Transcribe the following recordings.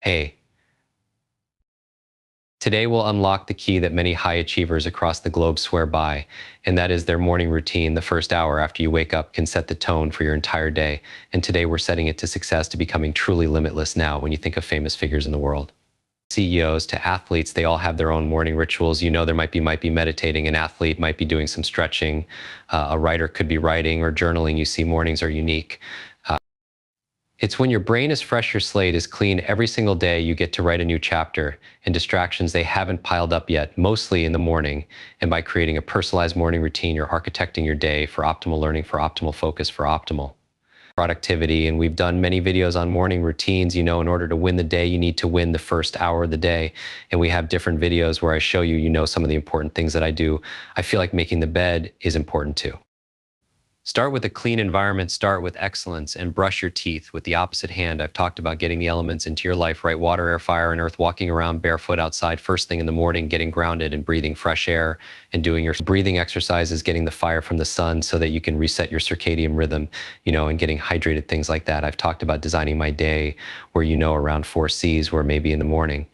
Hey, today we'll unlock the key that many high achievers across the globe swear by, and that is their morning routine. The first hour after you wake up can set the tone for your entire day. And today we're setting it to success, to becoming truly limitless now when you think of famous figures in the world. CEOs to athletes, they all have their own morning rituals. You know, there might be meditating, an athlete might be doing some stretching, a writer could be writing or journaling. You see, mornings are unique. It's when your brain is fresh, your slate is clean every single day, you get to write a new chapter, and distractions, they haven't piled up yet, mostly in the morning. And by creating a personalized morning routine, you're architecting your day for optimal learning, for optimal focus, for optimal productivity. And we've done many videos on morning routines. You know, in order to win the day, you need to win the first hour of the day. And we have different videos where I show you, some of the important things that I do. I feel like making the bed is important too. Start with a clean environment, start with excellence, and brush your teeth with the opposite hand. I've talked about getting the elements into your life, right? Water, air, fire, and earth, walking around barefoot outside first thing in the morning, getting grounded and breathing fresh air and doing your breathing exercises, getting the fire from the sun so that you can reset your circadian rhythm, and getting hydrated, things like that. I've talked about designing my day where, around 4 C's, where maybe in the morning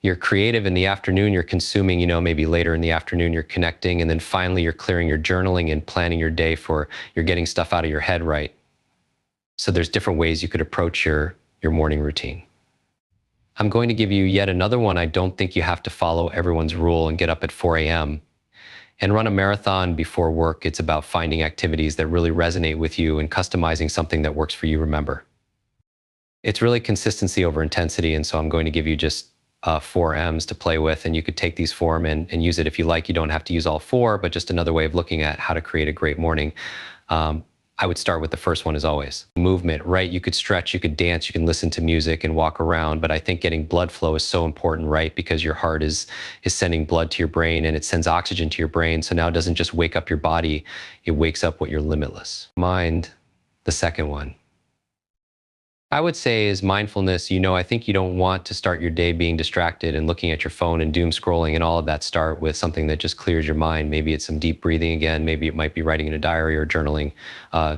you're creative, in the afternoon you're consuming, maybe later in the afternoon you're connecting, and then finally you're clearing, your journaling and planning your day, for you're getting stuff out of your head, right? So there's different ways you could approach your morning routine. I'm going to give you yet another one. I don't think you have to follow everyone's rule and get up at 4 a.m. and run a marathon before work. It's about finding activities that really resonate with you and customizing something that works for you. Remember, it's really consistency over intensity. And so I'm going to give you just 4 M's to play with, and you could take these 4 and use it if you like. You don't have to use all 4, but just another way of looking at how to create a great morning. I would start with the first one, as always. Movement, right? You could stretch, you could dance, you can listen to music and walk around, but I think getting blood flow is so important, right? Because your heart is sending blood to your brain, and it sends oxygen to your brain. So now it doesn't just wake up your body, it wakes up what you're limitless. Mind, the second one, I would say, is mindfulness. I think you don't want to start your day being distracted and looking at your phone and doom scrolling and all of that. Start with something that just clears your mind. Maybe it's some deep breathing again. Maybe it might be writing in a diary or journaling.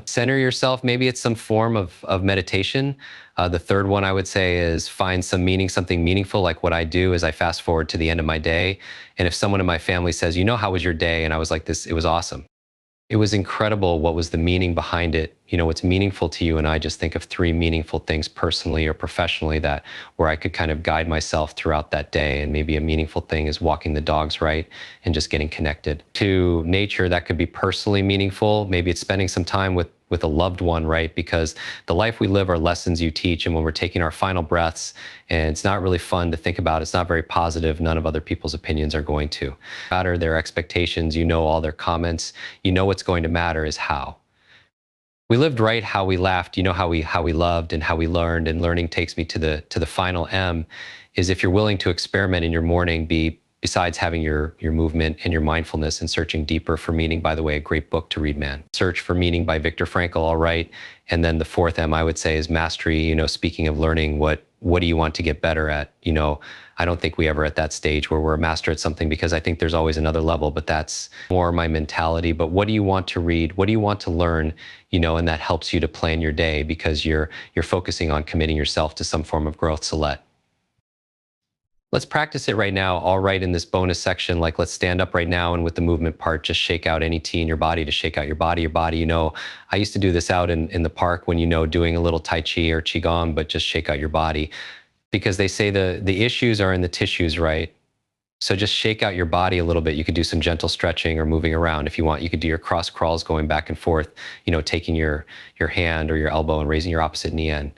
Center yourself. Maybe it's some form of meditation. The third one I would say is find some meaning, something meaningful. Like what I do is I fast forward to the end of my day. And if someone in my family says, how was your day? And I was like, it was awesome. It was incredible. What was the meaning behind it? What's meaningful to you? And I just think of 3 meaningful things personally or professionally, that where I could kind of guide myself throughout that day. And maybe a meaningful thing is walking the dogs, right? And just getting connected to nature. That could be personally meaningful. Maybe it's spending some time with a loved one, right? Because the life we live are lessons you teach. And when we're taking our final breaths, and it's not really fun to think about, it's not very positive. None of other people's opinions are going to matter, their expectations, all their comments. What's going to matter is how we lived, right? How we laughed, how we loved and how we learned. And learning takes me to the final M, is if you're willing to experiment in your morning, besides having your movement and your mindfulness, and searching deeper for meaning. By the way, a great book to read, man. Search for Meaning by Viktor Frankl, all right. And then the 4th M, I would say, is mastery. Speaking of learning, what do you want to get better at? I don't think we ever at that stage where we're a master at something, because I think there's always another level, but that's more my mentality. But what do you want to read? What do you want to learn? And that helps you to plan your day, because you're focusing on committing yourself to some form of growth. So let's practice it right now. All right, in this bonus section, like, let's stand up right now, and with the movement part, just shake out any T in your body to shake out your body. I used to do this out in the park when, doing a little Tai Chi or Qigong, but just shake out your body, because they say the issues are in the tissues, right? So just shake out your body a little bit. You could do some gentle stretching or moving around. If you want, you could do your cross crawls, going back and forth, taking your hand or your elbow and raising your opposite knee in,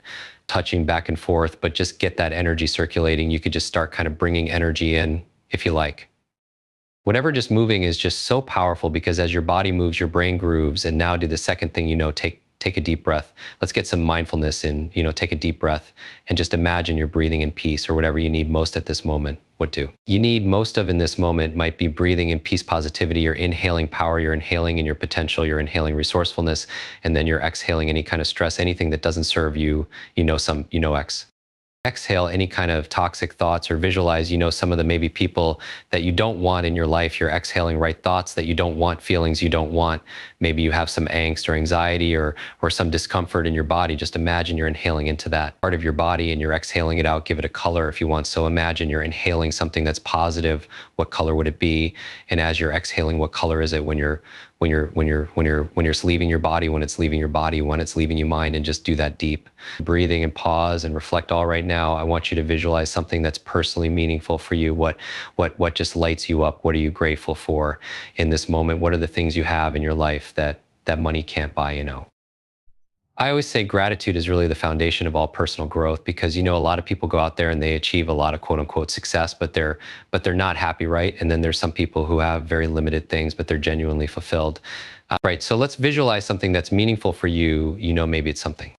touching back and forth, but just get that energy circulating. You could just start kind of bringing energy in, if you like. Whatever, just moving is just so powerful, because as your body moves, your brain grooves. And now do the second thing, take a deep breath. Let's get some mindfulness in, take a deep breath and just imagine you're breathing in peace, or whatever you need most at this moment. What do you need most of in this moment? Might be breathing in peace, positivity. You're inhaling power, you're inhaling in your potential, you're inhaling resourcefulness, and then you're exhaling any kind of stress, anything that doesn't serve you, X. exhale any kind of toxic thoughts, or visualize, some of the maybe people that you don't want in your life. You're exhaling right thoughts that you don't want, feelings you don't want. Maybe you have some angst or anxiety or some discomfort in your body. Just imagine you're inhaling into that part of your body and you're exhaling it out. Give it a color if you want. So imagine you're inhaling something that's positive. What color would it be? And as you're exhaling, what color is it when it's leaving your body, when it's leaving your body, when it's leaving your mind? And just do that deep breathing and pause and reflect all right now. I want you to visualize something that's personally meaningful for you. What just lights you up? What are you grateful for in this moment? What are the things you have in your life that money can't buy? I always say gratitude is really the foundation of all personal growth, because a lot of people go out there and they achieve a lot of quote unquote success, but they're not happy, right? And then there's some people who have very limited things, but they're genuinely fulfilled. Right. So let's visualize something that's meaningful for you. Maybe it's something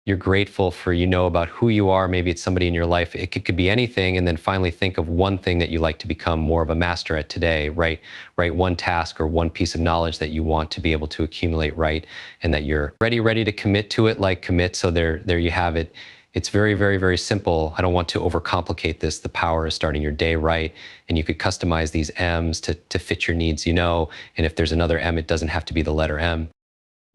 you're grateful for, about who you are. Maybe it's somebody in your life. It could be anything. And then finally think of one thing that you like to become more of a master at today, right? Right. One task or one piece of knowledge that you want to be able to accumulate, right? And that you're ready to commit to it, like commit. So there you have it. It's very, very, very simple. I don't want to overcomplicate this. The power is starting your day right. And you could customize these M's to fit your needs, and if there's another M, it doesn't have to be the letter M.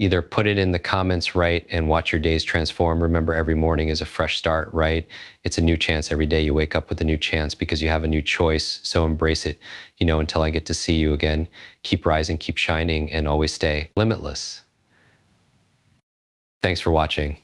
Either put it in the comments, right, and watch your days transform. Remember, every morning is a fresh start, right? It's a new chance. Every day you wake up with a new chance because you have a new choice. So embrace it, until I get to see you again. Keep rising, keep shining, and always stay limitless. Thanks for watching.